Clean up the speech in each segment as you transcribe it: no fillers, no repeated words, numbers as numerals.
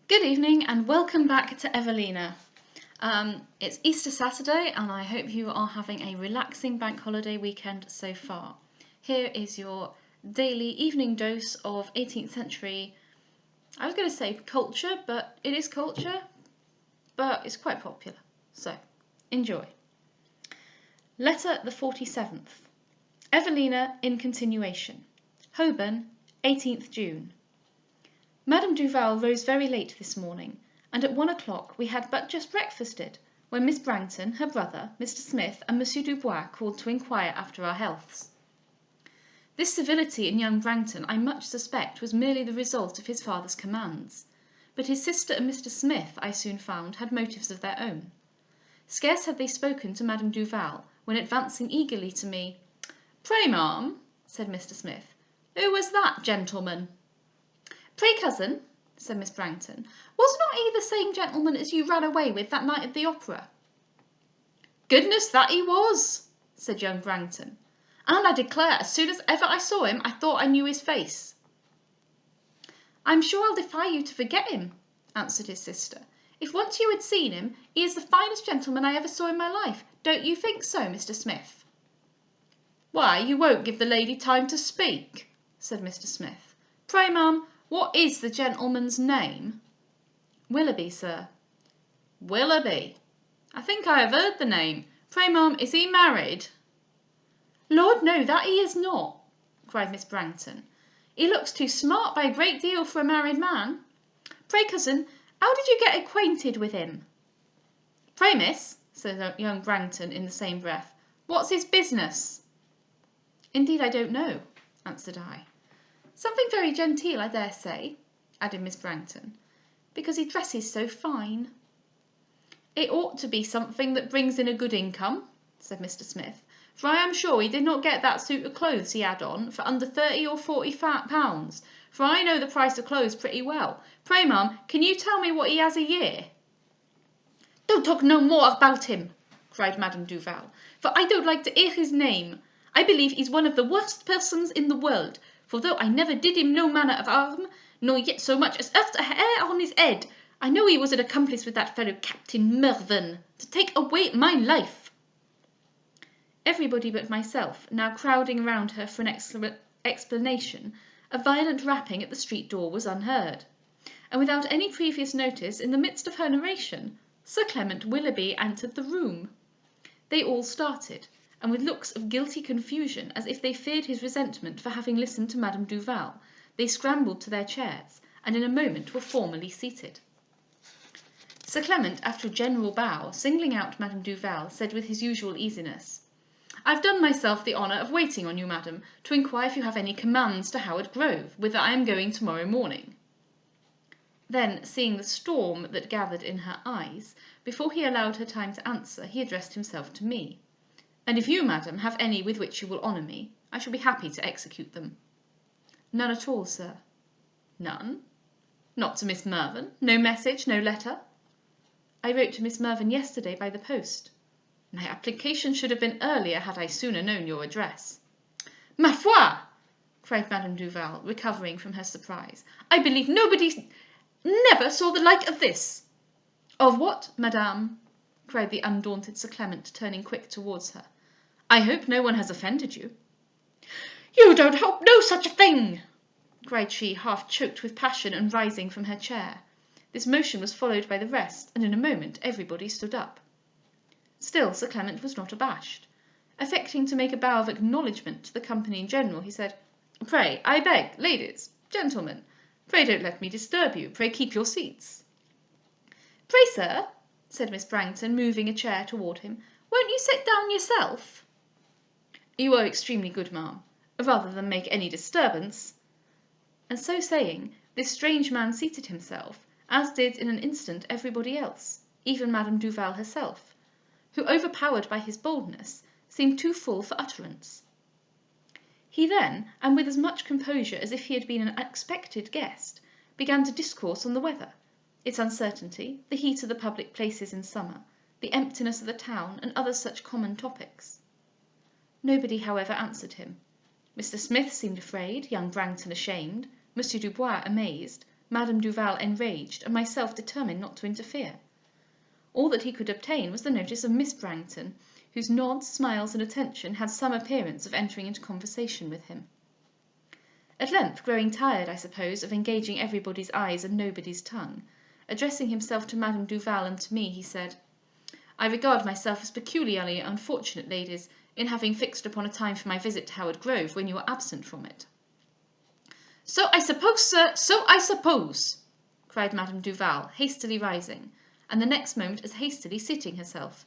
Good evening and welcome back to Evelina. It's Easter Saturday and I hope you are having a relaxing bank holiday weekend so far. Here is your daily evening dose of 18th century, I was going to say culture, but it is culture, but it's quite popular. So, enjoy. Letter the 47th. Evelina in continuation. Holborn, 18th June. Madame Duval rose very late this morning, and at 1 o'clock we had but just breakfasted, when Miss Brangton, her brother, Mr. Smith, and Monsieur Dubois called to inquire after our healths. This civility in young Brangton, I much suspect, was merely the result of his father's commands, but his sister and Mr. Smith, I soon found, had motives of their own. Scarce had they spoken to Madame Duval, when advancing eagerly to me, "Pray, ma'am," said Mr. Smith, "who was that gentleman?" "Pray, cousin," said Miss Brangton, "was not he the same gentleman as you ran away with that night at the opera?" "Goodness, that he was," said young Brangton, "and I declare as soon as ever I saw him I thought I knew his face." "I'm sure I'll defy you to forget him," answered his sister. "If once you had seen him, he is the finest gentleman I ever saw in my life. Don't you think so, Mr. Smith?" "Why, you won't give the lady time to speak," said Mr. Smith. "Pray, ma'am, what is the gentleman's name?" "Willoughby, sir." "Willoughby? I think I have heard the name. Pray, ma'am, is he married?" "Lord, no, that he is not," cried Miss Brangton. "He looks too smart by a great deal for a married man. Pray, cousin, how did you get acquainted with him?" "Pray, miss," said young Brangton in the same breath, "what's his business?" "Indeed, I don't know," answered I. "Something very genteel, I dare say," added Miss Brangton, "because he dresses so fine." "It ought to be something that brings in a good income," said Mr. Smith, "for I am sure he did not get that suit of clothes he had on for under £30 or £40, for I know the price of clothes pretty well. Pray, ma'am, can you tell me what he has a year?" "Don't talk no more about him," cried Madame Duval, "for I don't like to hear his name. I believe he's one of the worst persons in the world, for though I never did him no manner of harm, nor yet so much as hurt a hair on his head, I know he was an accomplice with that fellow Captain Mervyn, to take away my life." Everybody but myself now crowding round her for an explanation, a violent rapping at the street door was unheard, and without any previous notice, in the midst of her narration, Sir Clement Willoughby entered the room. They all started, and with looks of guilty confusion, as if they feared his resentment for having listened to Madame Duval, they scrambled to their chairs, and in a moment were formally seated. Sir Clement, after a general bow, singling out Madame Duval, said with his usual easiness, "I've done myself the honour of waiting on you, madam, to inquire if you have any commands to Howard Grove, whither I am going tomorrow morning." Then, seeing the storm that gathered in her eyes, before he allowed her time to answer, he addressed himself to me. "And if you, madam, have any with which you will honour me, I shall be happy to execute them." "None at all, sir." "None? Not to Miss Mervyn? No message, no letter?" "I wrote to Miss Mervyn yesterday by the post." "My application should have been earlier had I sooner known your address." "Ma foi!" cried Madame Duval, recovering from her surprise. "I believe nobody never saw the like of this." "Of what, madame?" cried the undaunted Sir Clement, turning quick towards her. "I hope no one has offended you." "You don't hope no such a thing!" cried she, half choked with passion, and rising from her chair. This motion was followed by the rest, and in a moment everybody stood up. Still Sir Clement was not abashed. Affecting to make a bow of acknowledgment to the company in general, he said, "Pray, I beg, ladies, gentlemen, pray don't let me disturb you. Pray keep your seats." "Pray, sir," said Miss Brangton, moving a chair toward him, "won't you sit down yourself?" "You are extremely good, ma'am, rather than make any disturbance." And so saying, this strange man seated himself, as did in an instant everybody else, even Madame Duval herself, who, overpowered by his boldness, seemed too full for utterance. He then, and with as much composure as if he had been an expected guest, began to discourse on the weather, its uncertainty, the heat of the public places in summer, the emptiness of the town, and other such common topics. Nobody, however, answered him. Mr. Smith seemed afraid, young Brangton ashamed, Monsieur Dubois amazed, Madame Duval enraged, and myself determined not to interfere. All that he could obtain was the notice of Miss Brangton, whose nods, smiles, and attention had some appearance of entering into conversation with him. At length, growing tired, I suppose, of engaging everybody's eyes and nobody's tongue, addressing himself to Madame Duval and to me, he said, "I regard myself as peculiarly unfortunate, ladies, in having fixed upon a time for my visit to Howard Grove when you are absent from it." "So I suppose, sir, so I suppose," cried Madame Duval, hastily rising, and the next moment as hastily seating herself.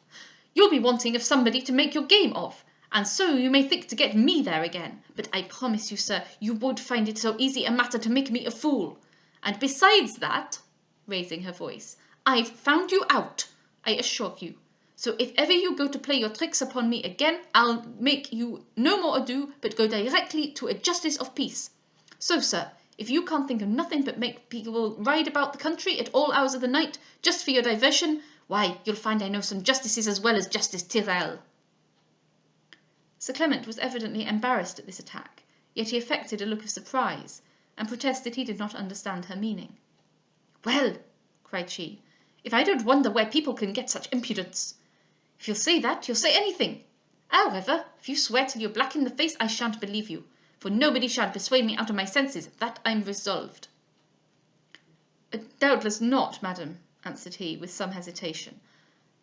"You'll be wanting of somebody to make your game of, and so you may think to get me there again. But I promise you, sir, you won't find it so easy a matter to make me a fool. And besides that," raising her voice, "I've found you out, I assure you. So if ever you go to play your tricks upon me again, I'll make you no more ado, but go directly to a justice of peace. So, sir, if you can't think of nothing but make people ride about the country at all hours of the night, just for your diversion, why, you'll find I know some justices as well as Justice Tyrrell." Sir Clement was evidently embarrassed at this attack, yet he affected a look of surprise, and protested he did not understand her meaning. "Well," cried she, "if I don't wonder where people can get such impudence. If you'll say that, you'll say anything. However, if you swear till you're black in the face, I shan't believe you, for nobody shan't persuade me out of my senses, that I'm resolved." "Doubtless not, madam," answered he, with some hesitation,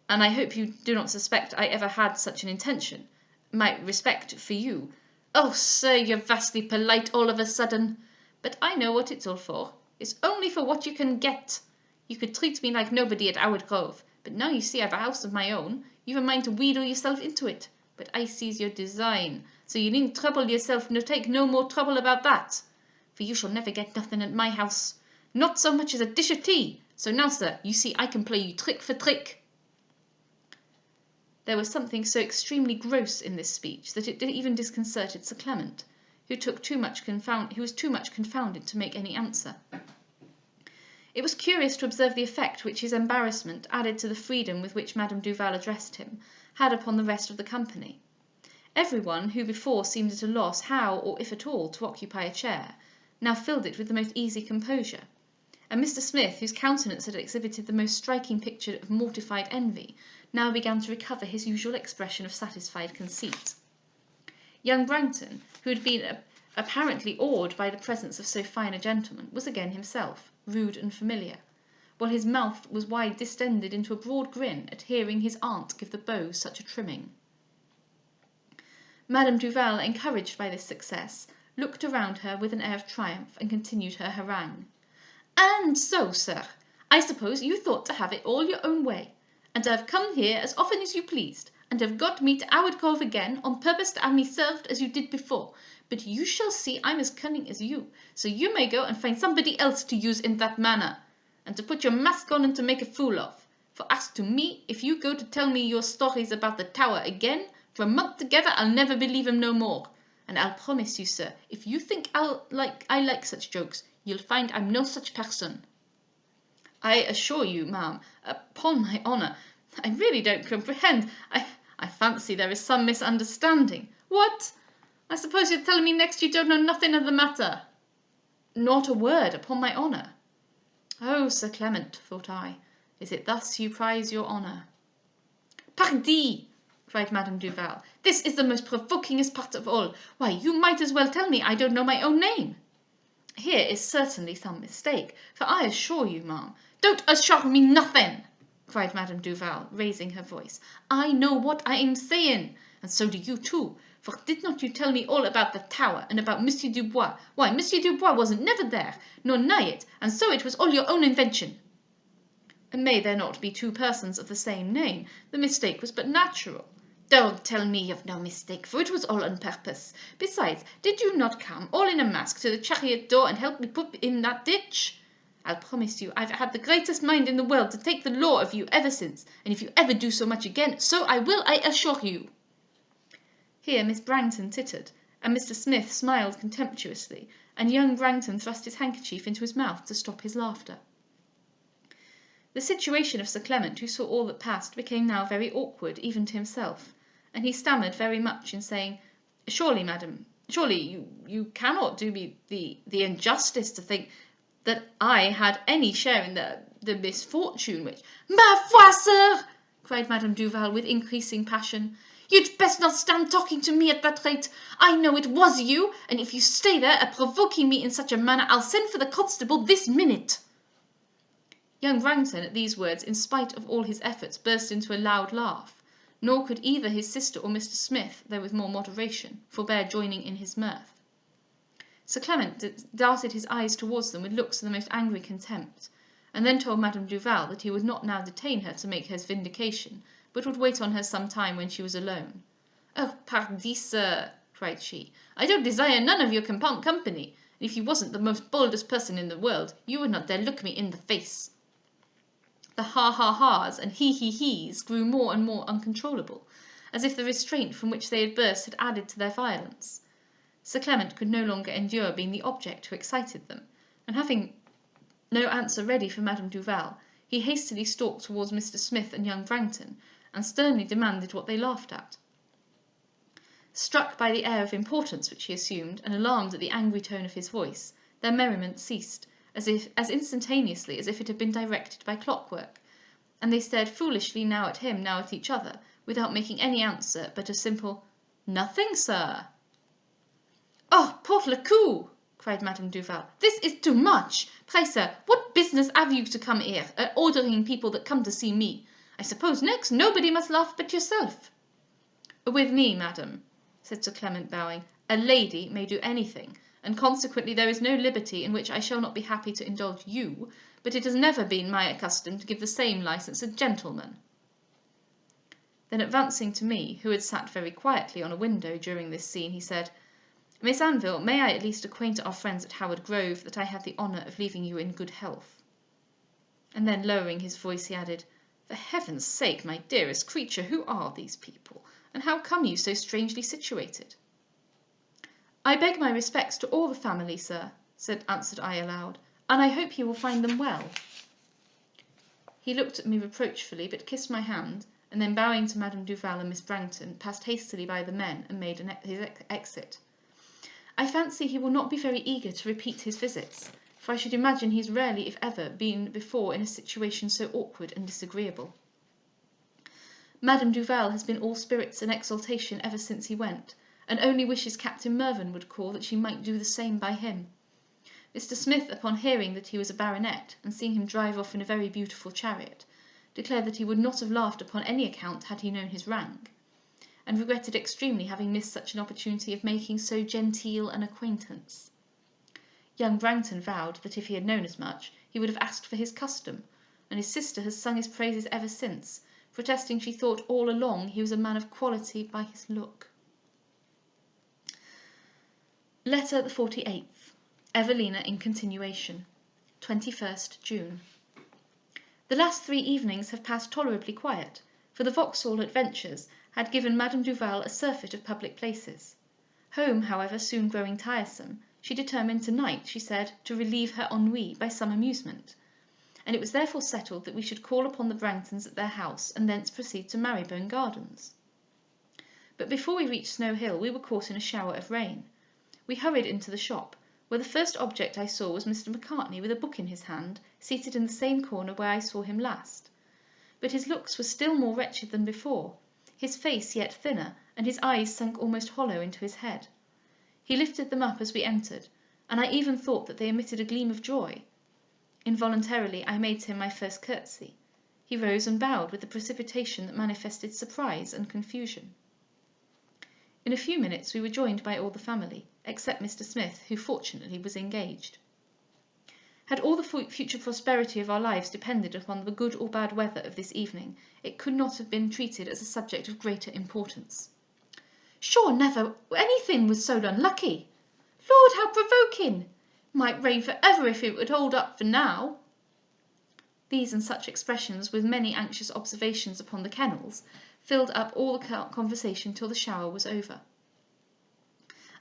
"and I hope you do not suspect I ever had such an intention. My respect for you—" "Oh, sir, you're vastly polite all of a sudden. But I know what it's all for. It's only for what you can get. You could treat me like nobody at Howard Grove, but now you see I've a house of my own, you've a mind to wheedle yourself into it. But I sees your design, so you needn't trouble yourself nor take no more trouble about that. For you shall never get nothing at my house, not so much as a dish of tea. So now, sir, you see I can play you trick for trick." There was something so extremely gross in this speech that it even disconcerted Sir Clement, who was too much confounded to make any answer. It was curious to observe the effect which his embarrassment, added to the freedom with which Madame Duval addressed him, had upon the rest of the company. Every one, who before seemed at a loss how, or if at all, to occupy a chair, now filled it with the most easy composure, and Mr. Smith, whose countenance had exhibited the most striking picture of mortified envy, now began to recover his usual expression of satisfied conceit. Young Brangton, who had been apparently awed by the presence of so fine a gentleman, was again himself, rude and familiar, while his mouth was wide distended into a broad grin at hearing his aunt give the beau such a trimming. Madame Duval, encouraged by this success, looked around her with an air of triumph, and continued her harangue. "And so, sir, I suppose you thought to have it all your own way, and to have come here as often as you pleased, and have got me to Howard Grove again on purpose to have me served as you did before. But you shall see I'm as cunning as you, so you may go and find somebody else to use in that manner, and to put your mask on and to make a fool of. For as to me, if you go to tell me your stories about the tower again, for a month together, I'll never believe 'em no more. And I'll promise you, sir, if you think I like such jokes, you'll find I'm no such person." "I assure you, ma'am, upon my honour, I really don't comprehend. I fancy there is some misunderstanding." "What? I suppose you're telling me next you don't know nothing of the matter?" "Not a word, upon my honour." "Oh, Sir Clement," thought I, "is it thus you prize your honour?" "Pardi!" cried Madame Duval, "this is the most provokingest part of all. Why, you might as well tell me I don't know my own name." "Here is certainly some mistake, for I assure you, ma'am—" "Don't assure me nothing," cried Madame Duval, raising her voice. "I know what I am saying, and so do you too. For did not you tell me all about the tower, and about Monsieur Dubois? Why, Monsieur Dubois wasn't never there, nor nigh it, and so it was all your own invention." "May there not be two persons of the same name? The mistake was but natural." "Don't tell me of no mistake, for it was all on purpose. Besides, did you not come, all in a mask, to the chariot door and help me put in that ditch? I'll promise you I've had the greatest mind in the world to take the law of you ever since, and if you ever do so much again, so I will, I assure you." Here Miss Brangton tittered, and Mr. Smith smiled contemptuously, and young Brangton thrust his handkerchief into his mouth to stop his laughter. The situation of Sir Clement, who saw all that passed, became now very awkward, even to himself, and he stammered very much in saying, "Surely, madam, surely you cannot do me the injustice to think that I had any share in the misfortune which— "Ma foi, sir!" cried Madame Duval with increasing passion. "You'd best not stand talking to me at that rate. I know it was you, and if you stay there provoking me in such a manner, I'll send for the constable this minute." Young Brangton at these words, in spite of all his efforts, burst into a loud laugh, nor could either his sister or Mr. Smith, though with more moderation, forbear joining in his mirth. Sir Clement darted his eyes towards them with looks of the most angry contempt, and then told Madame Duval that he would not now detain her to make her vindication, but would wait on her some time when she was alone. "Oh, pardi, sir," cried she, "I don't desire none of your company, and if you wasn't the most boldest person in the world, you would not dare look me in the face." The ha-ha-has and he-he-he's grew more and more uncontrollable, as if the restraint from which they had burst had added to their violence. Sir Clement could no longer endure being the object who excited them, and having no answer ready for Madame Duval, he hastily stalked towards Mr. Smith and young Brangton, and sternly demanded what they laughed at. Struck by the air of importance which he assumed, and alarmed at the angry tone of his voice, their merriment ceased, as instantaneously as if it had been directed by clockwork, and they stared foolishly now at him, now at each other, without making any answer but a simple "Nothing, sir." "Oh, porte le cou!" cried Madame Duval. "This is too much. Pray, sir, what business have you to come here, ordering people that come to see me? I suppose next nobody must laugh but yourself." "With me, madam," said Sir Clement, bowing, "a lady may do anything, and consequently there is no liberty in which I shall not be happy to indulge you, but it has never been my custom to give the same license to gentlemen." Then advancing to me, who had sat very quietly on a window during this scene, he said, "Miss Anville, may I at least acquaint our friends at Howard Grove that I have the honour of leaving you in good health?" And then, lowering his voice, he added, "For heaven's sake, my dearest creature, who are these people, and how come you so strangely situated?" "I beg my respects to all the family, sir," answered I aloud, "and I hope you will find them well." He looked at me reproachfully, but kissed my hand, and then bowing to Madame Duval and Miss Brangton, passed hastily by the men and made his exit. I fancy he will not be very eager to repeat his visits, for I should imagine he has rarely, if ever, been before in a situation so awkward and disagreeable. Madame Duval has been all spirits and exultation ever since he went, and only wishes Captain Mervyn would call that she might do the same by him. Mr. Smith, upon hearing that he was a baronet, and seeing him drive off in a very beautiful chariot, declared that he would not have laughed upon any account had he known his rank, and regretted extremely having missed such an opportunity of making so genteel an acquaintance. Young Brangton vowed that if he had known as much, he would have asked for his custom, and his sister has sung his praises ever since, protesting she thought all along he was a man of quality by his look. Letter the 48th. Evelina in continuation. 21st June. The last 3 evenings have passed tolerably quiet, for the Vauxhall adventures had given Madame Duval a surfeit of public places. Home, however, soon growing tiresome, she determined tonight, she said, to relieve her ennui by some amusement, and it was therefore settled that we should call upon the Brangtons at their house, and thence proceed to Marylebone Gardens. But before we reached Snow Hill we were caught in a shower of rain. We hurried into the shop, where the first object I saw was Mr. Macartney with a book in his hand, seated in the same corner where I saw him last. But his looks were still more wretched than before, his face yet thinner, and his eyes sunk almost hollow into his head. He lifted them up as we entered, and I even thought that they emitted a gleam of joy. Involuntarily I made to him my first curtsy. He rose and bowed with a precipitation that manifested surprise and confusion. In a few minutes we were joined by all the family, except Mr. Smith, who fortunately was engaged. Had all the future prosperity of our lives depended upon the good or bad weather of this evening, it could not have been treated as a subject of greater importance. "Sure never anything was so unlucky! Lord, how provoking! Might rain for ever if it would hold up for now." These and such expressions, with many anxious observations upon the kennels, filled up all the conversation till the shower was over.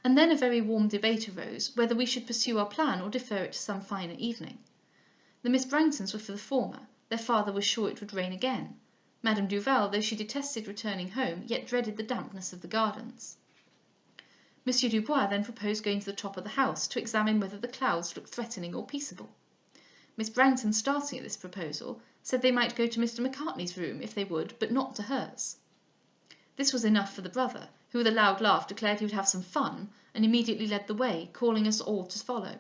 And then a very warm debate arose whether we should pursue our plan or defer it to some finer evening. The Miss Brangtons were for the former, their father was sure it would rain again. Madame Duval, though she detested returning home, yet dreaded the dampness of the gardens. Monsieur Dubois then proposed going to the top of the house to examine whether the clouds looked threatening or peaceable. Miss Brangton, starting at this proposal, said they might go to Mr. Macartney's room if they would, but not to hers. This was enough for the brother, who with a loud laugh declared he would have some fun, and immediately led the way, calling us all to follow.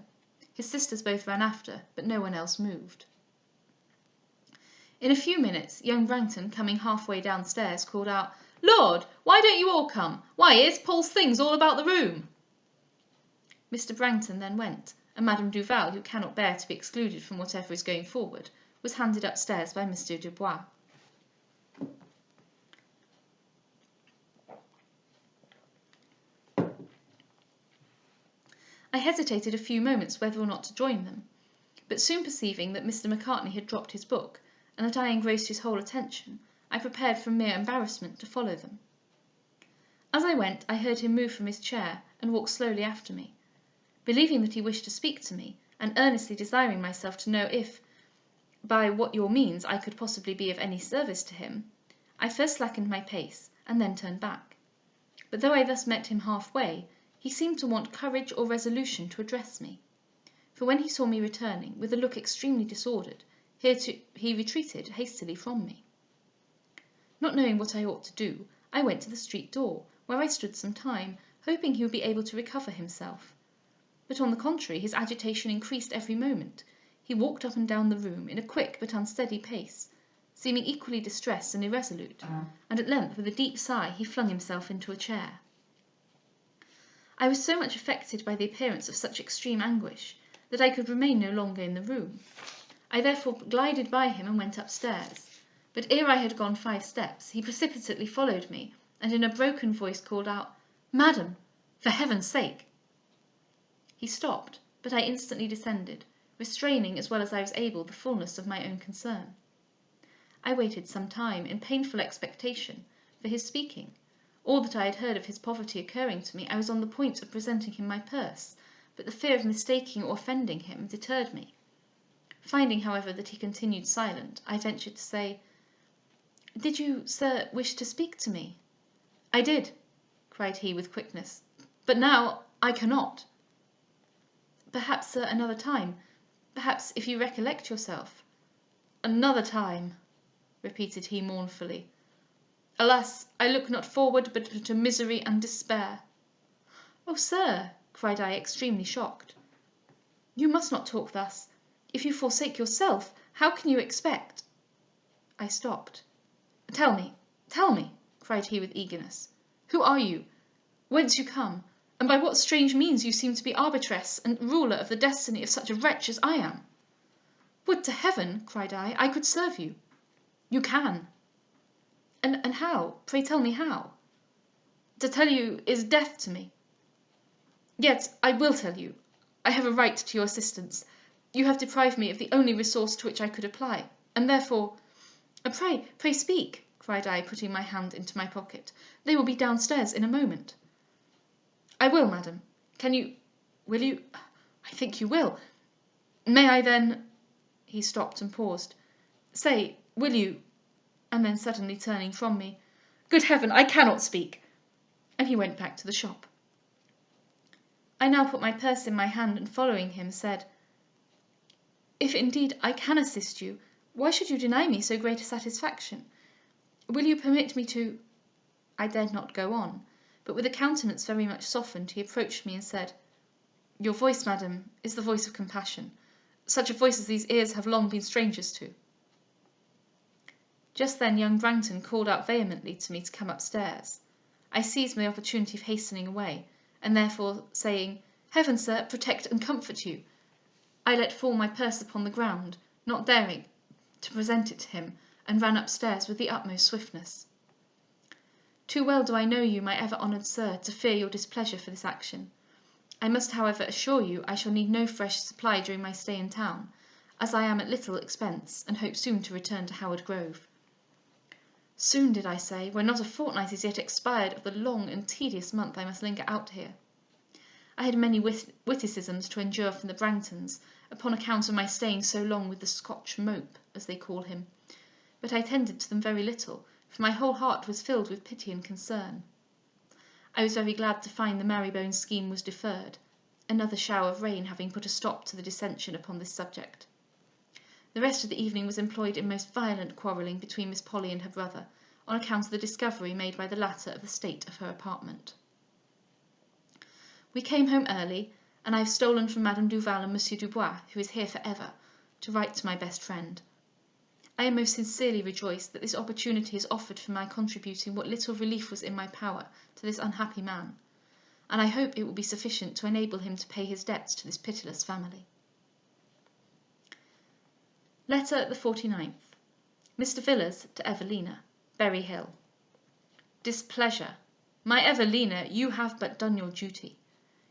His sisters both ran after, but no one else moved. In a few minutes, young Brangton, coming halfway downstairs, called out, "Lord, why don't you all come? Why, here's Paul's things all about the room." Mr. Brangton then went, and Madame Duval, who cannot bear to be excluded from whatever is going forward, was handed upstairs by Monsieur Dubois. I hesitated a few moments whether or not to join them, but soon perceiving that Mr. Macartney had dropped his book, and that I engrossed his whole attention, I prepared from mere embarrassment to follow them. As I went, I heard him move from his chair and walk slowly after me. Believing that he wished to speak to me, and earnestly desiring myself to know if, by what your means, I could possibly be of any service to him, I first slackened my pace, and then turned back. But though I thus met him halfway, he seemed to want courage or resolution to address me. For when he saw me returning, with a look extremely disordered, he retreated hastily from me. Not knowing what I ought to do, I went to the street door, where I stood some time, hoping he would be able to recover himself. But on the contrary, his agitation increased every moment. He walked up and down the room in a quick but unsteady pace, seeming equally distressed and irresolute, and at length, with a deep sigh, he flung himself into a chair. I was so much affected by the appearance of such extreme anguish that I could remain no longer in the room. I therefore glided by him and went upstairs, but ere I had gone 5 steps, he precipitately followed me, and in a broken voice called out, "Madam, for heaven's sake!" He stopped, but I instantly descended, restraining as well as I was able the fullness of my own concern. I waited some time in painful expectation for his speaking. All that I had heard of his poverty occurring to me, I was on the point of presenting him my purse, but the fear of mistaking or offending him deterred me. Finding, however, that he continued silent, I ventured to say, "Did you, sir, wish to speak to me?" "I did," cried he with quickness, "but now I cannot." "Perhaps, sir, another time. Perhaps if you recollect yourself." "Another time," repeated he mournfully. "Alas, I look not forward but to misery and despair." "Oh, sir," cried I, extremely shocked, "you must not talk thus. If you forsake yourself, how can you expect—" I stopped. Tell me," cried he with eagerness. "Who are you? Whence you come? And by what strange means you seem to be arbitress and ruler of the destiny of such a wretch as I am?" "Would to heaven," cried I could serve you." "You can." And how? Pray tell me how." "To tell you is death to me." "Yet I will tell you. I have a right to your assistance. You have deprived me of the only resource to which I could apply, and therefore—" Pray speak," cried I, putting my hand into my pocket. "They will be downstairs in a moment." "I will, madam. Will you? I think you will. May I then—" He stopped and paused. "Say, will you—" and then suddenly turning from me, "Good heaven, I cannot speak!" and he went back to the shop. I now put my purse in my hand, and following him, said, "If indeed I can assist you, why should you deny me so great a satisfaction? Will you permit me to—" I dared not go on, but with a countenance very much softened, he approached me and said, "Your voice, madam, is the voice of compassion. Such a voice as these ears have long been strangers to." Just then young Brangton called out vehemently to me to come upstairs. I seized my opportunity of hastening away, and therefore saying, "Heaven, sir, protect and comfort you," I let fall my purse upon the ground, not daring to present it to him, and ran upstairs with the utmost swiftness. Too well do I know you, my ever-honoured sir, to fear your displeasure for this action. I must, however, assure you I shall need no fresh supply during my stay in town, as I am at little expense, and hope soon to return to Howard Grove. Soon, did I say, when not a fortnight is yet expired of the long and tedious month I must linger out here? I had many witticisms to endure from the Brangtons, upon account of my staying so long with the Scotch mope, as they call him, but I attended to them very little, for my whole heart was filled with pity and concern. I was very glad to find the Marybone scheme was deferred, another shower of rain having put a stop to the dissension upon this subject. The rest of the evening was employed in most violent quarrelling between Miss Polly and her brother, on account of the discovery made by the latter of the state of her apartment. We came home early, and I have stolen from Madame Duval and Monsieur Dubois, who is here for ever, to write to my best friend. I am most sincerely rejoiced that this opportunity is offered for my contributing what little relief was in my power to this unhappy man, and I hope it will be sufficient to enable him to pay his debts to this pitiless family. Letter the 49th. Mr. Villars to Evelina, Berry Hill. Displeasure. My Evelina, you have but done your duty.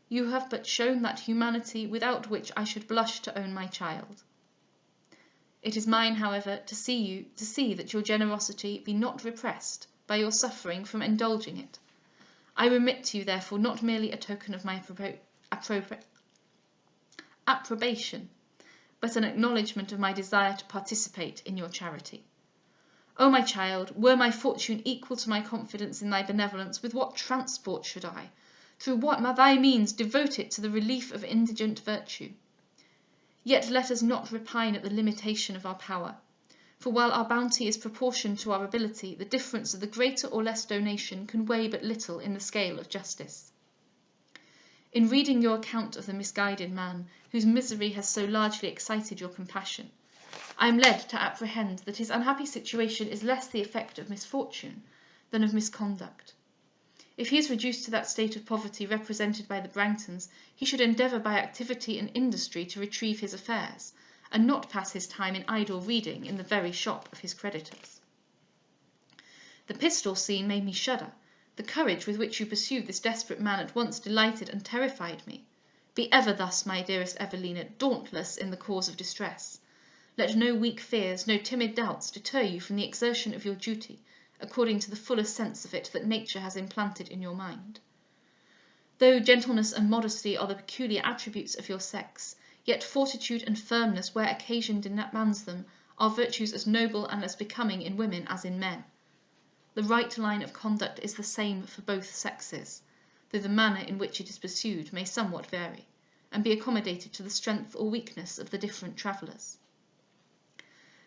You have but shown that humanity without which I should blush to own my child. It is mine, however, to see that your generosity be not repressed by your suffering from indulging it. I remit to you, therefore, not merely a token of my approbation, but an acknowledgment of my desire to participate in your charity. O my child, were my fortune equal to my confidence in thy benevolence, with what transport should I, through what thy means, devote it to the relief of indigent virtue? Yet let us not repine at the limitation of our power, for while our bounty is proportioned to our ability, the difference of the greater or less donation can weigh but little in the scale of justice. In reading your account of the misguided man, whose misery has so largely excited your compassion, I am led to apprehend that his unhappy situation is less the effect of misfortune than of misconduct. If he is reduced to that state of poverty represented by the Brangtons, he should endeavour by activity and industry to retrieve his affairs, and not pass his time in idle reading in the very shop of his creditors. The pistol scene made me shudder. The courage with which you pursued this desperate man at once delighted and terrified me. Be ever thus, my dearest Evelina, dauntless in the cause of distress. Let no weak fears, no timid doubts deter you from the exertion of your duty, according to the fullest sense of it that nature has implanted in your mind. Though gentleness and modesty are the peculiar attributes of your sex, yet fortitude and firmness, where occasion demands them, are virtues as noble and as becoming in women as in men. The right line of conduct is the same for both sexes, though the manner in which it is pursued may somewhat vary, and be accommodated to the strength or weakness of the different travellers.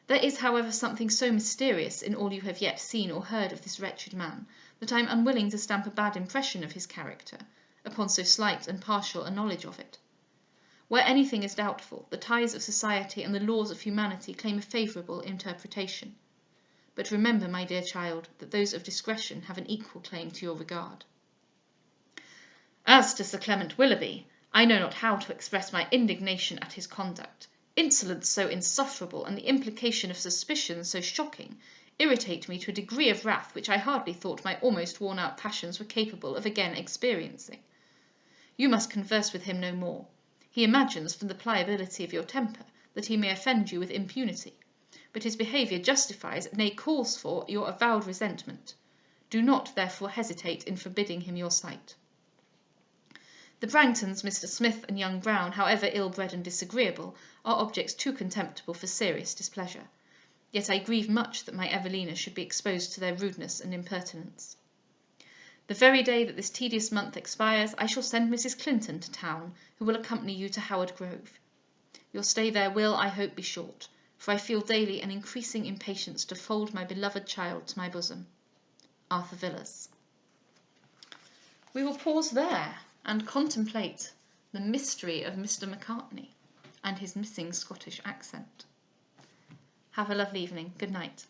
There is, however, something so mysterious in all you have yet seen or heard of this wretched man, that I am unwilling to stamp a bad impression of his character upon so slight and partial a knowledge of it. Where anything is doubtful, the ties of society and the laws of humanity claim a favourable interpretation. But remember, my dear child, that those of discretion have an equal claim to your regard. As to Sir Clement Willoughby, I know not how to express my indignation at his conduct. Insolence so insufferable, and the implication of suspicion so shocking, irritate me to a degree of wrath which I hardly thought my almost worn-out passions were capable of again experiencing. You must converse with him no more. He imagines, from the pliability of your temper, that he may offend you with impunity, but his behaviour justifies, nay, calls for, your avowed resentment. Do not, therefore, hesitate in forbidding him your sight. The Brangtons, Mr. Smith and young Brown, however ill-bred and disagreeable, are objects too contemptible for serious displeasure. Yet I grieve much that my Evelina should be exposed to their rudeness and impertinence. The very day that this tedious month expires, I shall send Mrs. Clinton to town, who will accompany you to Howard Grove. Your stay there will, I hope, be short, for I feel daily an increasing impatience to fold my beloved child to my bosom. Arthur Villars. We will pause there and contemplate the mystery of Mr. Macartney and his missing Scottish accent. Have a lovely evening. Good night.